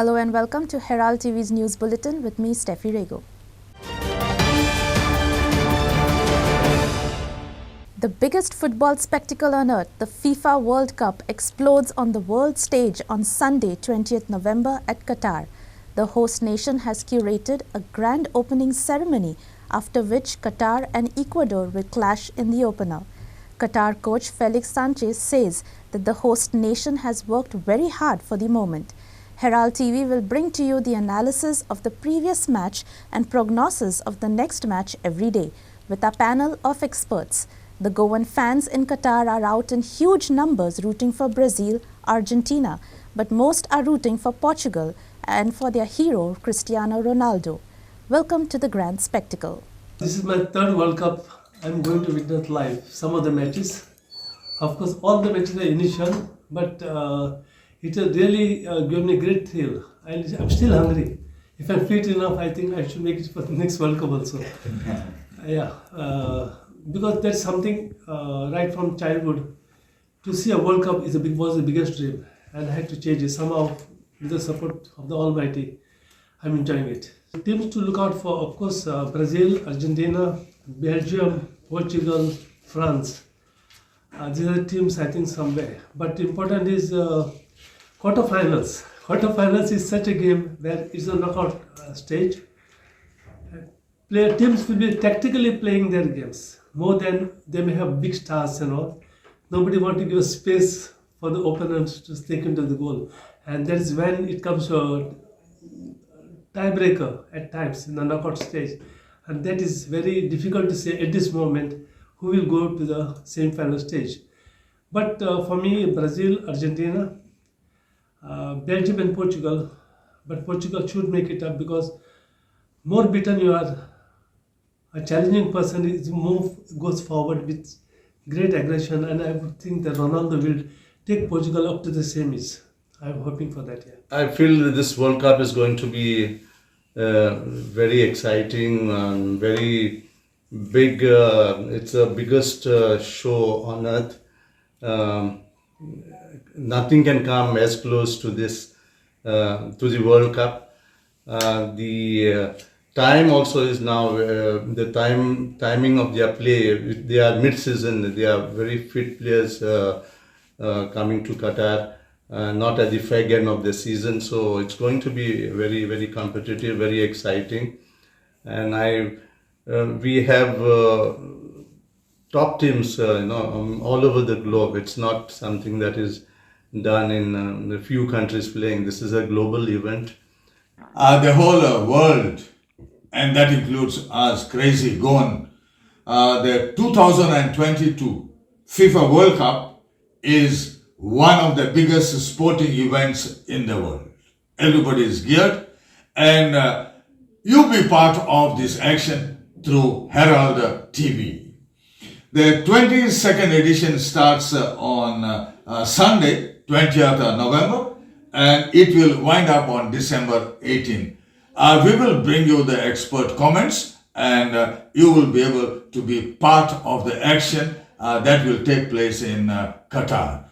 Hello and welcome to Herald TV's News Bulletin with me, Steffi Rego. The biggest football spectacle on earth, the FIFA World Cup, explodes on the world stage on Sunday, 20th November at Qatar. The host nation has curated a grand opening ceremony, after which Qatar and Ecuador will clash in the opener. Qatar coach Felix Sanchez says that the host nation has worked very hard for the moment. Herald TV will bring to you the analysis of the previous match and prognosis of the next match every day with a panel of experts. The Goan fans in Qatar are out in huge numbers rooting for Brazil, Argentina, but most are rooting for Portugal and for their hero Cristiano Ronaldo. Welcome to the grand spectacle. This is my third World Cup. I'm going to witness live some of the matches. Of course, all the matches are initial, but it has really given me a great thrill. I'm still hungry. If I'm fit enough, I think I should make it for the next World Cup also. Because that's something right from childhood. To see a World Cup was the biggest dream, and I had to change it somehow with the support of the Almighty. I'm enjoying it. Teams to look out for, of course, Brazil, Argentina, Belgium, Portugal, France. These are the teams I think somewhere. But important is quarterfinals. Quarterfinals is such a game where it's a knockout stage. Teams will be tactically playing their games more than they may have big stars and all. Nobody wants to give a space for the opponents to stick into the goal, and that is when it comes to a tiebreaker at times in the knockout stage, and that is very difficult to say at this moment who will go to the semi-final stage. But for me, Brazil, Argentina, Belgium and Portugal, but Portugal should make it up because more beaten you are, a challenging person goes forward with great aggression, and I would think that Ronaldo will take Portugal up to the semis. I'm hoping for that. I feel that this World Cup is going to be very exciting and very big. It's the biggest show on earth. Nothing can come as close to this, to the World Cup. The time also is now, the timing of their play. They are mid-season, they are very fit players coming to Qatar, not at the fag end of the season. So it's going to be very, very competitive, very exciting. And we have top teams all over the globe. It's not something that is done in a few countries playing. This is a global event. The whole world, and that includes us, crazy Goan, the 2022 FIFA World Cup is one of the biggest sporting events in the world. Everybody is geared, and you'll be part of this action through Herald TV. The 22nd edition starts on Sunday, 20th November, and it will wind up on December 18. We will bring you the expert comments, and you will be able to be part of the action that will take place in Qatar.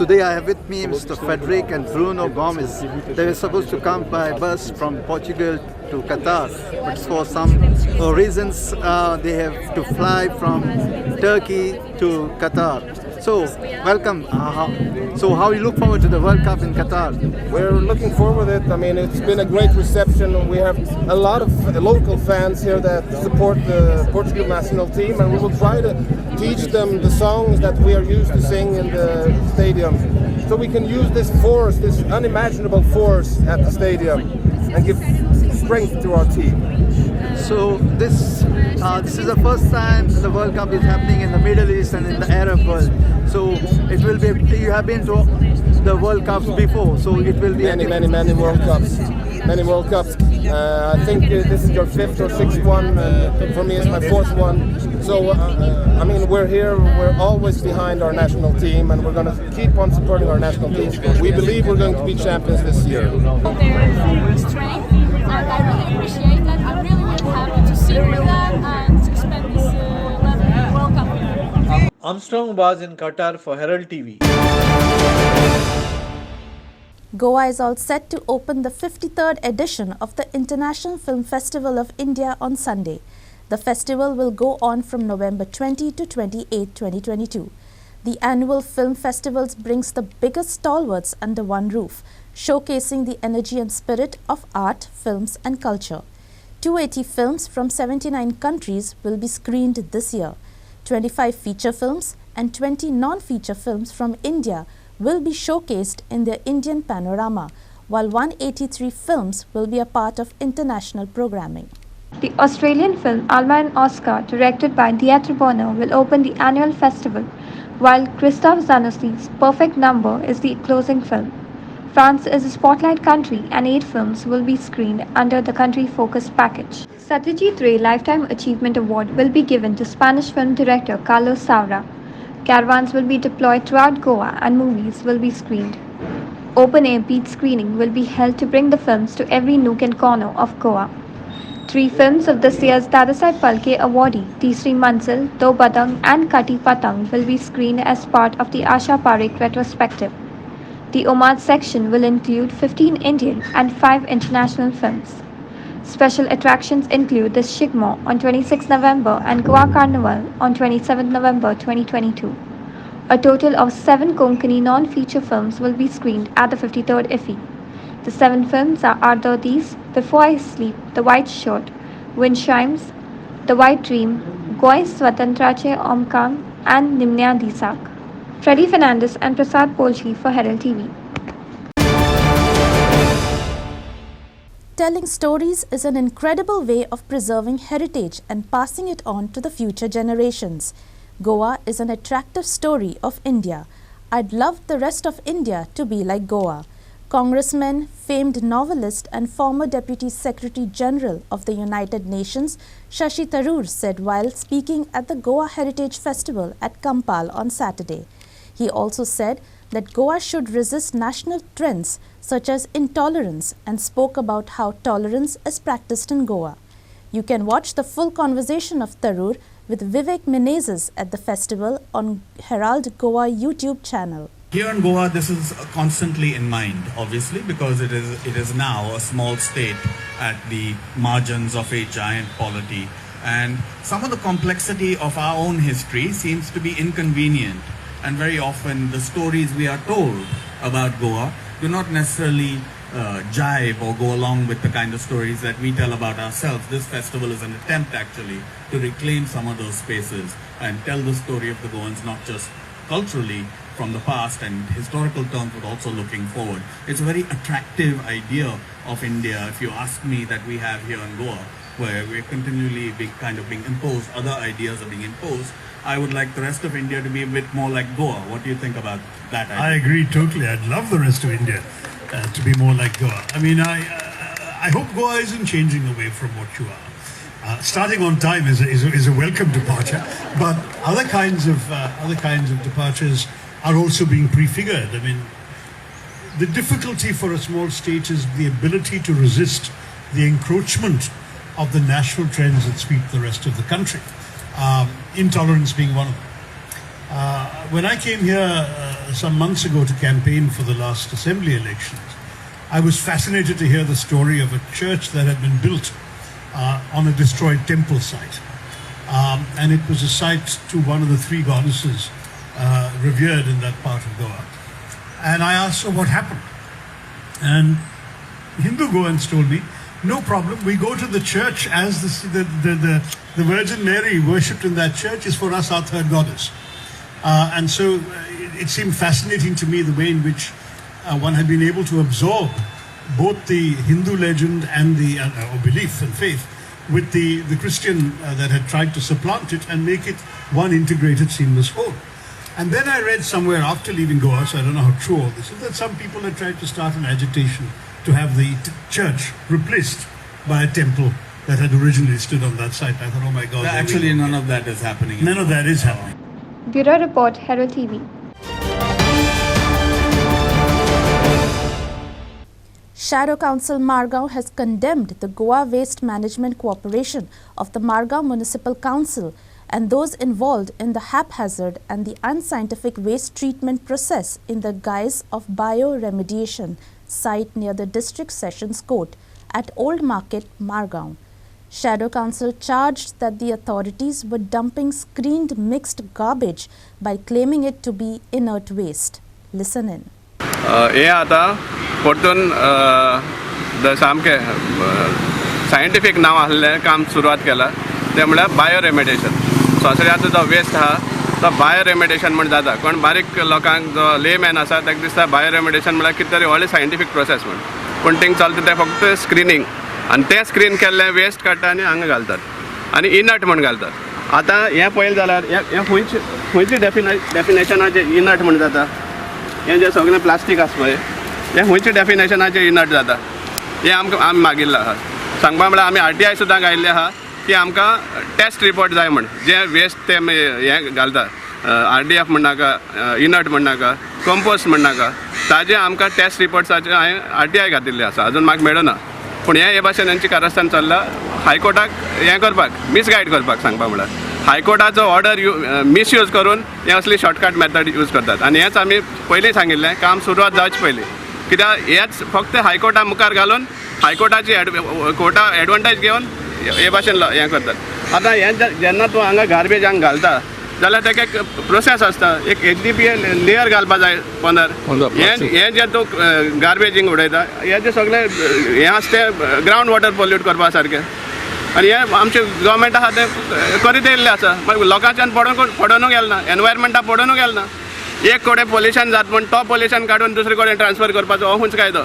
Today I have with me Mr. Frederick and Bruno Gomes. They were supposed to come by bus from Portugal to Qatar, but for some reasons they have to fly from Turkey to Qatar. So, welcome. So how you look forward to the World Cup in Qatar? We're looking forward to it. I mean, it's been a great reception. We have a lot of local fans here that support the Portugal national team, and we will try to teach them the songs that we are used to sing in the stadium, so we can use this force, this unimaginable force at the stadium, and give strength to our team. So this is the first time the World Cup is happening in the Middle East and in the Arab world. So it will be. You have been to the World Cups before, so it will be many World Cups. Many World Cups. I think this is your fifth or sixth one. For me, it's my fourth one. So I mean, we're here. We're always behind our national team, and we're going to keep on supporting our national team. We believe we're going to be champions this year. Their strength, and I really appreciate that. I'm really happy to see with them and to spend this 11 Armstrong was in Qatar for Herald TV. Goa is all set to open the 53rd edition of the International Film Festival of India on Sunday. The festival will go on from November 20 to 28, 2022. The annual film festivals brings the biggest stalwarts under one roof, showcasing the energy and spirit of art, films and culture. 280 films from 79 countries will be screened this year. 25 feature films and 20 non-feature films from India will be showcased in their Indian panorama, while 183 films will be a part of international programming. The Australian film Alma and Oscar, directed by Dieter Bonner, will open the annual festival, while Christoph Zanussi's Perfect Number is the closing film. France is a spotlight country and 8 films will be screened under the country-focused package. Satyajit Ray Lifetime Achievement Award will be given to Spanish film director Carlos Saura. Caravans will be deployed throughout Goa and movies will be screened. Open-air beat screening will be held to bring the films to every nook and corner of Goa. 3 films of this year's Dadasai Palke awardee, Tisri Manzil, Do Badang and Kati Patang will be screened as part of the Asha Parekh retrospective. The Omad section will include 15 Indian and 5 international films. Special attractions include the Shigmo on 26 November and Goa Carnival on 27 November 2022. A total of 7 Konkani non-feature films will be screened at the 53rd IFFI. The 7 films are Ardodis, Before I Sleep, The White Shirt, Wind Chimes, The White Dream, Goi Swatantrache Omkam, and Nimnya Disak. Freddy Fernandez and Prasad Polchi for Herald TV. Telling stories is an incredible way of preserving heritage and passing it on to the future generations. Goa is an attractive story of India. I'd love the rest of India to be like Goa. Congressman, famed novelist and former Deputy Secretary General of the United Nations, Shashi Tharoor said while speaking at the Goa Heritage Festival at Kampal on Saturday. He also said that Goa should resist national trends such as intolerance and spoke about how tolerance is practiced in Goa. You can watch the full conversation of Tharoor with Vivek Menezes at the festival on Herald Goa YouTube channel. Here in Goa, this is constantly in mind, obviously, because it is now a small state at the margins of a giant polity. And some of the complexity of our own history seems to be inconvenient. And very often the stories we are told about Goa do not necessarily jive or go along with the kind of stories that we tell about ourselves. This festival is an attempt actually to reclaim some of those spaces and tell the story of the Goans, not just culturally from the past and historical terms, but also looking forward. It's a very attractive idea of India, if you ask me, that we have here in Goa, where we're continually being imposed, other ideas are being imposed. I would like the rest of India to be a bit more like Goa. What do you think about that idea? I agree totally. I'd love the rest of India to be more like Goa. I mean, I hope Goa isn't changing away from what you are. Starting on time is a welcome departure, but other kinds of departures are also being prefigured. I mean, the difficulty for a small state is the ability to resist the encroachment of the national trends that sweep the rest of the country. Intolerance being one of them. When I came here some months ago to campaign for the last assembly elections, I was fascinated to hear the story of a church that had been built on a destroyed temple site. And it was a site to one of the 3 goddesses revered in that part of Goa. And I asked her what happened. And Hindu Goans told me, no problem, we go to the church as the Virgin Mary worshipped in that church is for us our 3rd goddess. And so it seemed fascinating to me the way in which one had been able to absorb both the Hindu legend and the or belief and faith with the Christian that had tried to supplant it and make it one integrated, seamless whole. And then I read somewhere after leaving Goa, so I don't know how true all this is, that some people had tried to start an agitation to have the church replaced by a temple that had originally stood on that site. I thought, oh my God. Actually, none of that is happening. None of that is happening. Bureau Report, Herald TV. Shadow Council Margao has condemned the Goa Waste Management Corporation of the Margao Municipal Council and those involved in the haphazard and the unscientific waste treatment process in the guise of bioremediation site near the District Sessions Court at Old Market, Margaon. Shadow Council charged that the authorities were dumping screened mixed garbage by claiming it to be inert waste. Listen in. हे आता परतून सामके scientific नांव आसलें काम सुरवात केला ते म्हळ्यार बायोरेमेडिएशन. सोंसऱ्याचो जो वेस्ट आहा तो बायोरेमेडिएशन म्हण जाता. कोण बारीक लोकांक जो लेमॅन आसा ताका दिसता बायोरेमेडिएशन म्हळ्यार कितें तरी व्हडलें सायंटिफीक प्रोसेस म्हण, पूण थिंग चलता तें फक्त स्क्रिनींग आनी तें स्क्रीन केल्लें वेस्ट काडटा आनी हांगा घालतात आनी इनट म्हण घालतात. आतां हें पळयलें जाल्यार हें खंयची डेफिनेशनाचें इनट म्हण जाता. हें जें सगळें प्लास्टीक आसा पळय हें खंयच्या डेफिनेशनाचें इनट जाता हें आमी मागिल्लें आहा. सांगपा म्हळ्यार आमी RTI सुद्दां घायिल्लें आहा की आमकां टेस्ट रिपोर्ट जाय म्हण. जें वेस्ट ते हें घालता RDF म्हणनाका, इनट म्हणनाका, कंपोस्ट म्हणनाका, ताजें आमकां टेस्ट रिपोर्ट्साचें हांवें RTI घातिल्लें आसा. अजून म्हाका मेळना. पूण हे भाशेन हेंची कारस्थान चल्लां हायकोर्टाक हें करपाक मिसगायड करपाक. सांगपा म्हळ्यार हायकोर्टाचो ऑर्डर मिसयूज करून हे असली शॉर्टकट मेथड यूज करतात. आनी हेंच आमी पयलीं सांगिल्लें काम सुरवात जावचे पयलीं, कित्याक हेंच फक्त हायकोर्टा मुखार घालून हायकोर्टाची कोर्टा एडवांटेज घेवन हे भाशेन हें करतात. आतां हें जेन्ना तूं हांगा गार्बेज हांगा घालता जाल्यार ताका एक प्रोसेस आसता. एक HDPA लेयर घालपा जाय पंदर. हें जें तूं गार्बेजींग उडयता हें जें सगळें हें आसा तें ग्रावंड वॉटर पोल्यूट करपा सारकें. आनी हें आमचें गव्हर्मेंट आहा तें करीत येयल्लें आसा. मागीर लोकांच्यान पडोनूच गेलें ना, एनवायरमेंटा पडोनूच गेलें ना. एक कडेन पोल्युशन जाता पूण तो पोल्युशन काडून दुसरे कडेन ट्रान्सफर करपाचो हो खंयचो कायदो.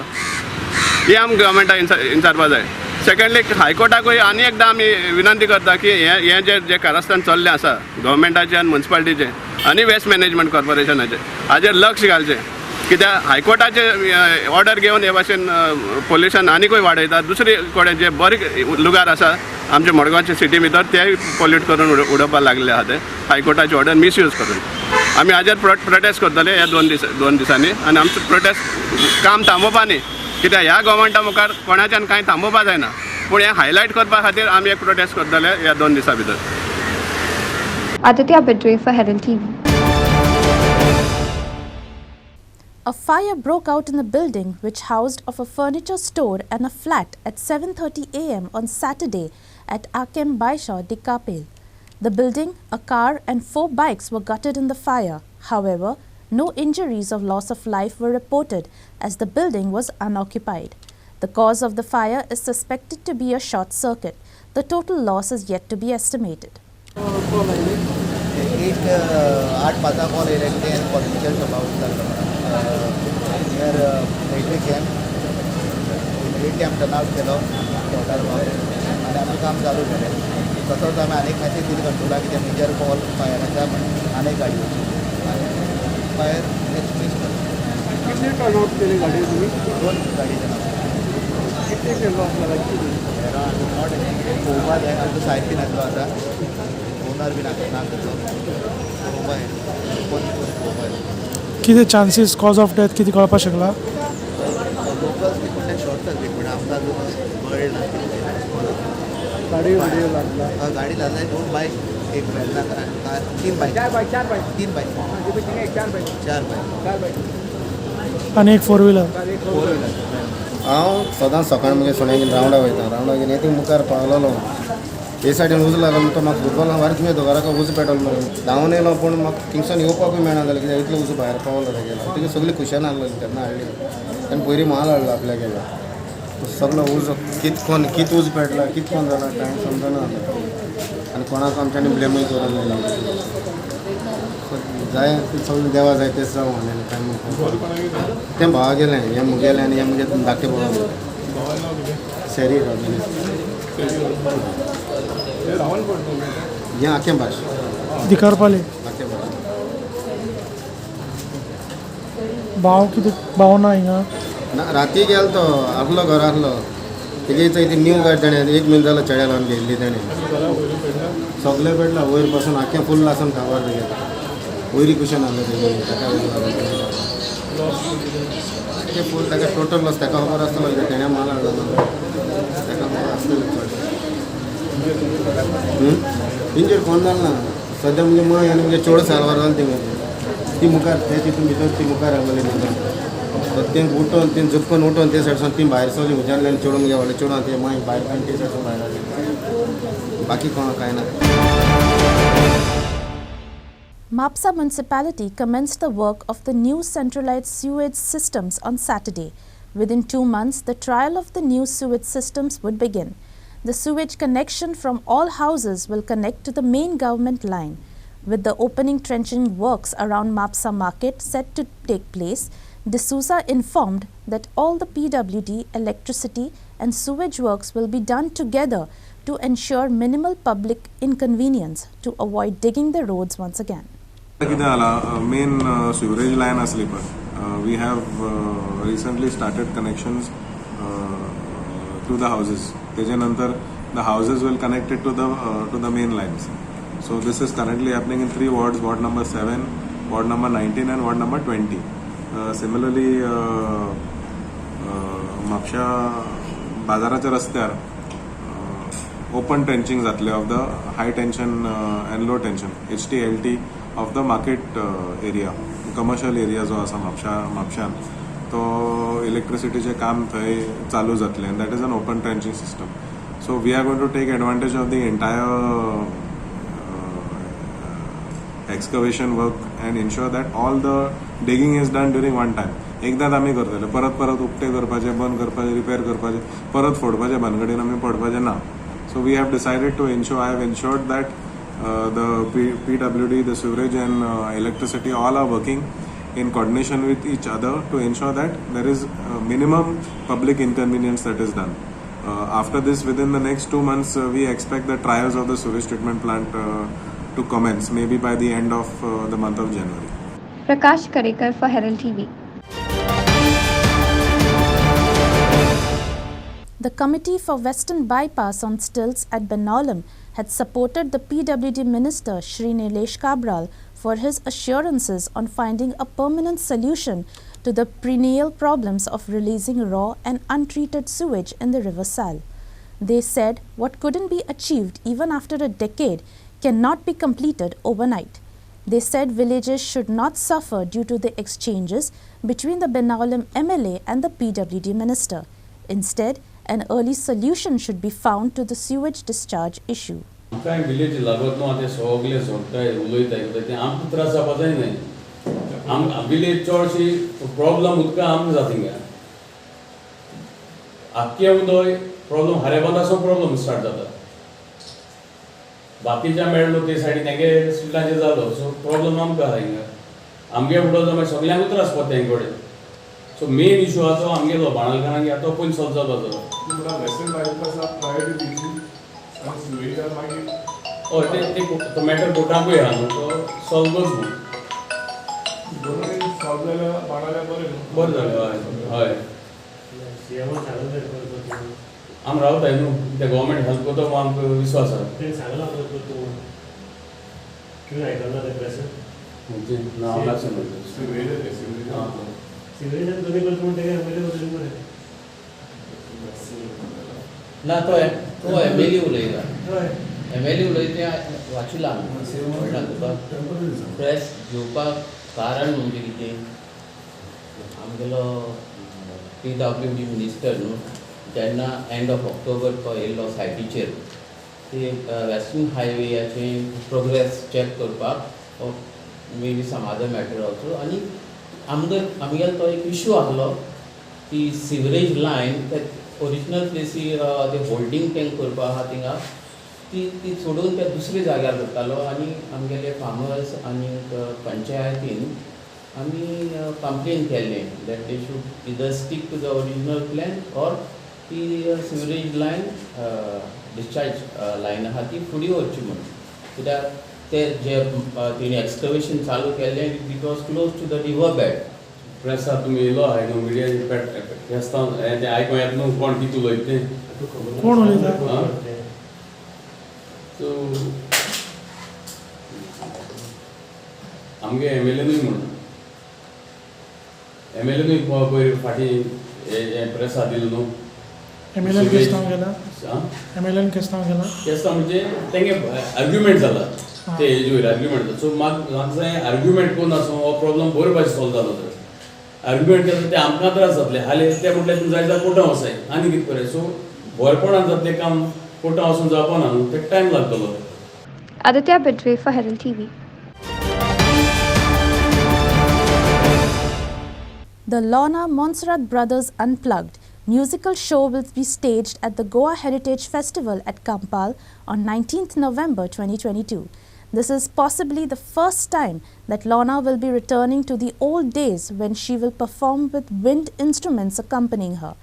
हें आमकां गव्हर्मेंटान विचारपा जाय. सेकंडली हायकोर्टाकूय आनी एकदां आमी विनंती करता की हें जें कारस्थान चल्लें आसा गव्हर्मेंटाचें आनी म्युन्सिपालिटीचें आनी वेस्ट मॅनेजमेंट कॉर्पोरेशनाचें हाजेर लक्ष घालचें. कित्याक हायकोर्टाचे ऑर्डर घेवन हे भाशेन पोल्युशन आनीकूय वाडयतात. दुसरे कडेन जे बरे लुगार आसा आमच्या मडगांवच्या सिटी भितर ते पोल्यूट करून उडोवपाक लागले आहा ते हायकोर्टाची ऑर्डर मिसयूज करून. आमी हाजेर प्रोटेस्ट करतले ह्या दोन दिसांनी. आनी आमचें प्रोटेस्ट काम थांबोवपा न्ही, कित्याक ह्या गव्हर्मेंटा मुखार कोणाच्यान कांय थांबोवपा जायना. पूण हें हायलायट करपा खातीर आमी एक प्रोटेस्ट करतले ह्या 2 दिसां भितर. Aditya Bidre for Herald TV. A fire broke out in a building which housed of a furniture store and a flat at 7:30 a.m. on Saturday at Akem Baisha Dikapel. The building, a car and 4 bikes were gutted in the fire. However, no injuries of loss of life were reported as the building was unoccupied. The cause of the fire is suspected to be a short circuit. The total loss is yet to be estimated. 8:05 call electric and political about near military camp. military camp turn out Kelo water आणि आमचं काम चालू केलें. तसोच आमी आनीक message दिली कंट्रोलाक की मेजर कॉल फायर आसा पण आनीक गाडी फायर एक्सप्रेस कितने टर्न आउट केली गाडी तुम्ही? 2 गाडी कितने केलो आपल्याला नॉट पळोवपा जाय. आमचो सायड बीन येतलो आसा, ओनर बीन ना तेजो पळोवपा जाय. पळोवपा जाय किती चान्सीस कॉज ऑफ डेथ किती कळपाक शकला? लोकल्स बी म्हणल्यार शॉर्ट सर्कीट पूण आमकां कळना. गाडी लागला, गाडी लागला 2 बायक, एक वेल्ला car, 3 bike, 4 bike, 3 bike, 4 bike आणि एक 4 व्हीलर. हांव सदां सकाळ मागीर सोण्याक रावंडा वयता. रावंडा गेले येती मुखार पावलोलो हे सायडीन उज लागलो तो म्हाका फुटबॉल वारें तुमी दोगाराका उज पेटोलो म्हणून धांवन येयलो. पूण म्हाका थिंगसान येवपाकूय मेळना जालें कित्याक इतलो उज भायर पावलो तेगेलो. तिका सगळी खुशान हाडलेली तेन्ना हाडली आनी पयलीं म्हाल हाडलो आपल्याक गेलो. सगळो उज कित उज पेटला कित कोण जाला कांय समजना आनी कोणाक आमच्यांनी ब्लेमूय करूंक जायना. जाय सगळें देवा जाय तेच जावं हांवें कांय म्हणून तें भावा गेलें हें मुगेलें आनी हें मुगे धाकटें पळोवन शेरी हें आखें भाश दिकारपाले आखें भाश भाव कितें भाव ना हिंगा ना. राती गेलो तो आसलो घरा आसलो तेगे ती न्यू गाडी ताणें 1 म्हयनो जालो चेड्या लावन घेतली ताणें. सगळें पेटला वयर पासून आख्खें फुल्ल आसून खावर तेगे वयरी कुशन आहलो तेगे ताका आख्खें फूल ताका टोटल लॉस ताका खबर आसलो कित्याक तेणें माल हाडलो ना ताका खबर आसलेलें चड. इंजर्ड कोण जालें ना. सद्या म्हणजे मग आनी म्हणजे चड सालवार जालें थिंगा ती मुखार ते तितून भितर ती मुखार आसलेली भितर तें उठोन तें झुपकन उठोन ते सायडसून ती भायर सगळी हुजारलेली चेडूं म्हणजे व्हडलें चेडूं ते मागीर भायर काडून ते सायडसून भायर आसलेली बाकी कोणाक कांय ना. Mapsa municipality commenced the work of the new centralized sewage systems on Saturday. Within 2 months, the trial of the new sewage systems would begin. The sewage connection from all houses will connect to the main government line. With the opening trenching works around Mapsa market set to take place, D'Souza informed that all the PWD, electricity and sewage works will be done together to ensure minimal public inconvenience to avoid digging the roads once again. Main sewerage line asli par we have recently started connections to the houses. Tejanantar the houses will connect it to the main lines. So this is currently happening in 3 wards: ward number 7, ward number 19 and ward number 20. Similarly, Mapusa बाजाराच्या रस्त्यार open trenching जातले of the high tension and low tension HT/LT of the market area, commercial area जो आसा म्हापशान तो इलेक्ट्रिसिटीचे काम थंय चालू जातले, and that is an open trenching system. So we are going to take advantage of the entire excavation work and ensure that all the digging is done during one time. एकदाच आमी करतले, परत उक्ते करपाचे, बंद करपाचे, रिपेर करपाचे, परत फोडपाचे भानगडीन आमी पडपाचे ना. So we have decided to ensure, I have ensured that the PWD, the sewerage and electricity all are working in coordination with each other to ensure that there is minimum public inconvenience that is done. After this, within the next 2 months, we expect the trials of the sewage treatment plant to commence, maybe by the end of the month of January. Prakash Karekar for Herald TV. The Committee for Western Bypass on Stilts at Benaulim had supported the PWD Minister Shri Nilesh Cabral for his assurances on finding a permanent solution to the perennial problems of releasing raw and untreated sewage in the River Sal. They said what couldn't be achieved even after a decade cannot be completed overnight. They said villages should not suffer due to the exchanges between the Benaulim MLA and the PWD Minister. Instead, an early solution should be found to the sewage discharge issue. काय village लागत न्हू आतां सगळे सोडटाय उलयताय ते आमकां त्रास जावपा जाय न्हय. आम विलेज चडशी प्रॉब्लम उदका आमकां जाता हिंगा आख्खे उदय प्रॉब्लम हारेबादाचो प्रॉब्लम स्टार्ट जाता. बाकीच्या मेळ्ळो ते सायडीन तेगे स्ट्रिटांचेर जालो सो प्रॉब्लम आमकां आसा हिंगा. आमगे फुडो जो मागीर सगळ्यांकूच त्रास पडटा हें कडेन. सो मेन इशू आसा तो आमगेलो बाणालकारांक आतां पयलीं सॉल्व जावपाचो. हय ते मॅटर कोर्टाकूय आहा न्हू तो सॉल्वच न्हू. बरें जालें. हय आमी रावताय न्हू ते गव्हर्मेंट हेल्प करता म्हूण आमकां विश्वास आसा. ना हांव लागता ना तो एमएलए उलयता एमएलए उलयता वाचिला तुका प्रेस घेवपाक कारण म्हणजे कितें आमगेलो PWD मिनिस्टर न्हू तेन्ना एंड ऑफ ऑक्टोबर तो येयल्लो सायटीचेर ते वेस्टर्न हायवेयाचे प्रोग्रेस चॅक करपाक may be some other matter also आनी आमगेलो तो एक इशू आहलो ती सिवरेज लायन ते ओरिजिनल प्लेसीर ते होल्डिंग टँक करपा आहा थिंगा ती सोडून त्या दुसऱ्या जाग्यार करतालो आनी आमगेले फार्मर्स आनी पंचायतीन आमी कंप्लेन केल्लें that they should either stick to the original plan or ती सिवरेज लायन डिस्चार्ज लायन आहा ती फुडें व्हरची म्हणून कित्याक ते जे तेणी एक्सकवेशन चालू केल्लें it was close to the river bed. प्रेसार तुमी येयलो आहा न्हू मिडिया फेस्तां तें आयकूं येता न्हू कोण कितें उलयता तें कोण उलयता. सो आमगे एमएलएनूय म्हणून एमएलएनूय पयर फाटीं हें प्रेसार दिलो न्हू. एमएलएन केस्तांव गेला. एमएलएन केस्तांव गेला. केस्तांव म्हणजे तेंगे आर्ग्युमेंट जाला ते हेज वयर आर्ग्युमेंट सो म्हाका जाय आर्ग्युमेंट करून असो हो प्रॉब्लम बरो भाशेन सॉल्व जालो तर आर्ग्युमेंट केल्यार ते आमकां त्रास जातले हाले ते म्हटल्यार तूं जाय जाल्यार कोर्टां वसाय आनी कितें करूं सो भरपणान जातलें काम कोर्टां वचून जावपाना न्हू तेका टायम लागतलो. Aditya Bidre for Herald TV. The Lorna Montserrat Brothers Unplugged musical show will be staged at the Goa Heritage Festival at Kampal on 19th November 2022. This is possibly the first time that Lorna will be returning to the old days when she will perform with wind instruments accompanying her.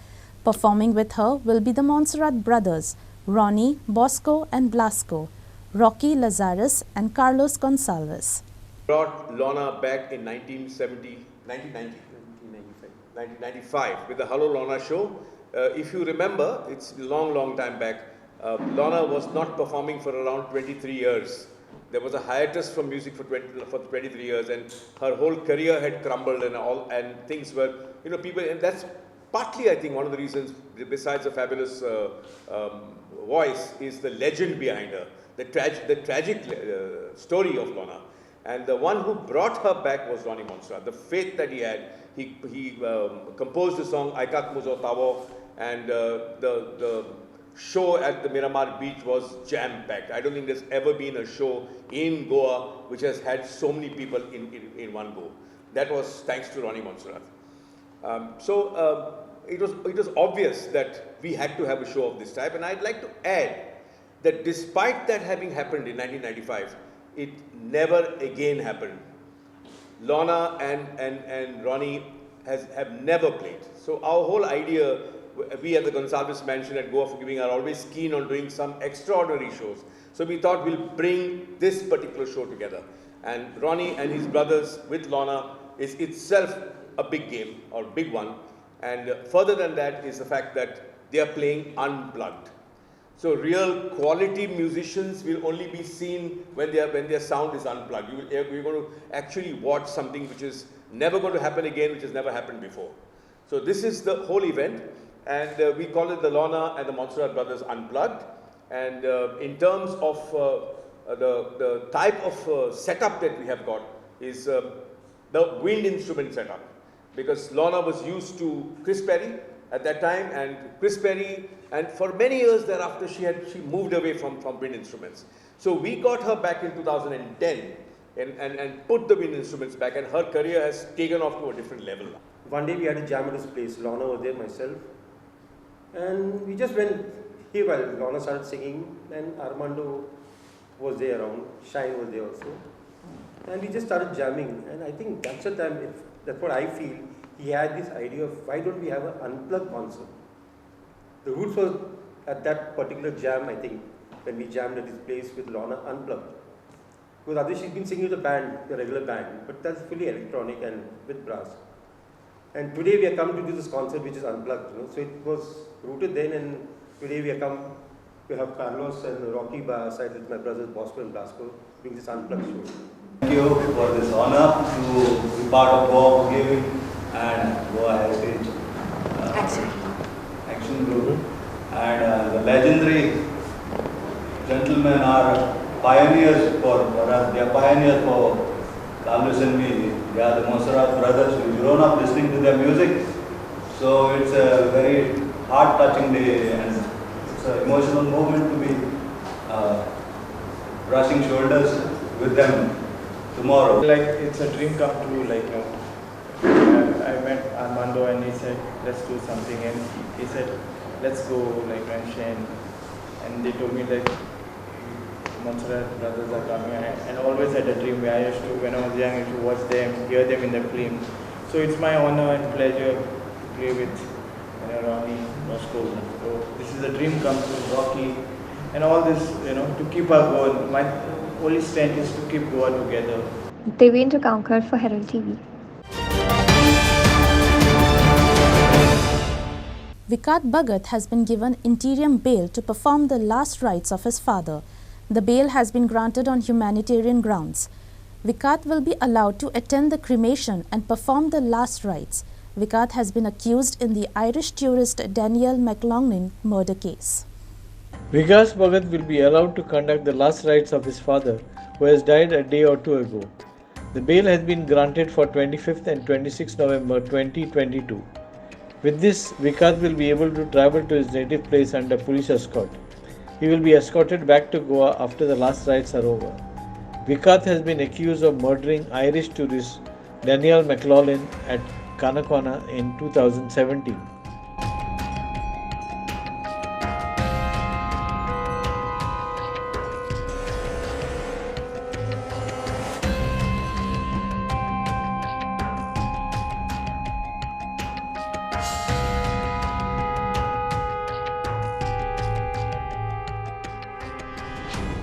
Performing with her will be the Montserrat brothers, Ronnie, Bosco and Blasco, Rocky Lazarus and Carlos Gonsalves. Brought Lorna back in 1995 with the Hello Lorna show. If you remember, it's a long time back. Lorna was not performing for around 23 years. There was a hiatus from music for 23 years, and her whole career had crumbled and things were, people, and that's partly, I think, one of the reasons, besides the fabulous voice, is the legend behind her, the tragic story of Lorna. And the one who brought her back was Ronnie Montserrat. The faith that he had, he composed the song Aikat Muzo Tavo, and the show at the Miramar beach was jam-packed. I don't think there's ever been a show in Goa which has had so many people in one go. That was thanks to Ronnie Montserrat. It was obvious that we had to have a show of this type, and I'd like to add that despite that having happened in 1995, it never again happened. Lorna and Ronnie have never played. So our whole idea, we at the Gonsalves Mansion at Goa Forgiving are always keen on doing some extraordinary shows. So we thought we'll bring this particular show together. And Ronnie and his brothers with Lorna is itself a big game, or big one. And further than that is the fact that they are playing unplugged. So real quality musicians will only be seen when their sound is unplugged. You're going to actually watch something which is never going to happen again, which has never happened before. So this is the whole event, and we call it the Lorna and the Montserrat Brothers Unplugged. And in terms of the type of setup that we have got is the wind instrument setup, because Lorna was used to Chris Perry at that time, and Chris Perry, and for many years thereafter she moved away from wind instruments. So we got her back in 2010 and put the wind instruments back, and her career has taken off to a different level. One day we had a jam at his place. Lorna was there, myself, and we just went here while Lorna started singing, and Armando was there around, Shine was there also, and we just started jamming. And I think that's the time, that's what I feel, he had this idea of why don't we have an unplugged concert. The roots was at that particular jam, I think, when we jammed at his place with Lorna unplugged. Because otherwise she's been singing with a band, a regular band, but that's fully electronic and with brass. And today we are come to do this concert which is unplugged, So it was rooted then, and today we are come to have Carlos and Rocky by our side with my brothers Bosco and Blasco doing this unplugged show. Thank you for this honor to be part of Goa Forgiving and Goa Heritage Action Group. And the legendary gentlemen are pioneers for us. They are pioneers for Carlos and me. They are the Montserrat brothers. We've grown up listening to their music. So it's a very heart-touching day, and it's an emotional moment to be brushing shoulders with them tomorrow. Like, it's a dream come true. I met Armando and he said, let's do something, and he said, let's go mention, and they told me Montserrat brothers are coming, and always had a dream where I used to, when I was young, I used to watch them, hear them in the film. So it's my honor and pleasure to play with Ronnie, Bosco. So this is a dream come true, Rocky, and all this, to keep our going. My only strength is to keep going together. Devendra Kankar for Herald TV. Vikat Bhagat has been given interim bail to perform the last rites of his father. The bail has been granted on humanitarian grounds. Vikat will be allowed to attend the cremation and perform the last rites. Vikat has been accused in the Irish tourist Daniel McLaughlin murder case. Vikas Bhagat will be allowed to conduct the last rites of his father who has died a day or two ago. The bail has been granted for 25th and 26th November 2022. With this, Vikat will be able to travel to his native place under police escort. He will be escorted back to Goa after the last rites are over. Vikat has been accused of murdering Irish tourist Daniel McLaughlin at Kanakwana in 2017.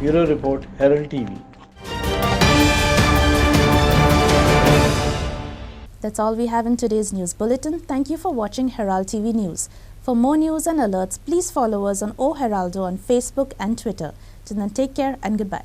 Bureau Report, Herald TV. That's all we have in today's news bulletin. Thank you for watching Herald TV News. For more news and alerts, please follow us on O Heraldo on Facebook and Twitter. Till then, take care and goodbye.